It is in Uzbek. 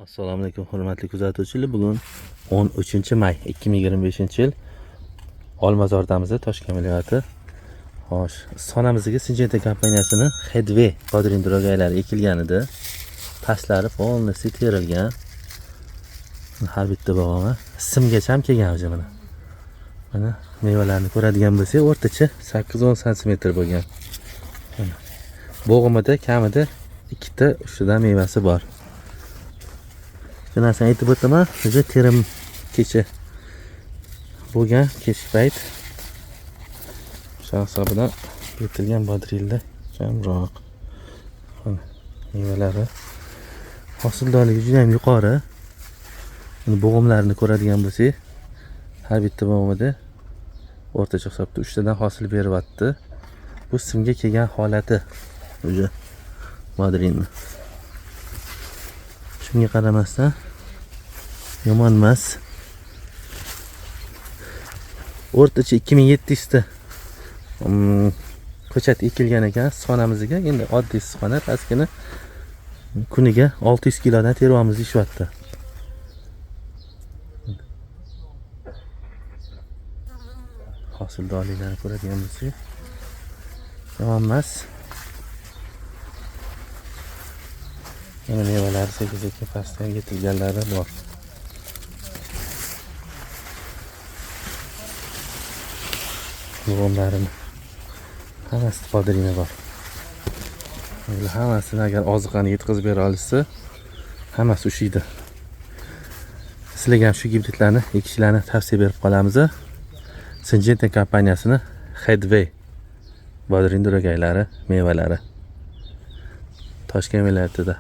Assalomu alaykum hurmatli kuzatuvchilar. Bugun 13-may 2025-yil Olmazordamiz, Toshkent viloyati. Xo'sh, sonamizga Syngenta kompaniyasining Headway bodring drogaylari ekilgan edi. Tashlari polностью terilgan. Har bitta bog'oma simgacha ham kelgan o'zi mana. Mana mevalarni ko'radigan bo'lsak, o'rtacha 8-10 sm bo'lgan. Bo'g'imida kamida 2 ta ustidan mevasi bor. Shuni aytib o'taman, o'zi terim kecha bo'lgan, kechki payt o'sha hisobidan yetilgan bodringlar kamroq. Mevalari hosildorligi juda ham yuqori. Bo'g'imlarni ko'radigan bo'lsak, har bitta bo'g'imida o'rtacha hisobda 3 tadan hosil beryapti. Bu simga kelgan holati o'zi bodringni. Shunga qaramasdan yomon emas. O'rtacha 2700 ta ko'chat ekilgan ekan sonamizga. Endi oddiy issiqxona paskini kuniga 600 kilodan teryapmiz deyapti. Hosildorliklarni ko'radigan bo'lsak, yomon emas. Yana mevalar sekin pastdan yetilganlari bor. Bo'g'imlarini hammasi bodringlar bor. Bular hammasini agar oziqani yetkazib bera olsa, hammasi ushiydi. Sizlarga ham shu gibridlarni ekishlarni tavsiya berib qolamiz. Syngenta kompaniyasining Headway bodring drogaylari mevalari Toshkent viloyatida.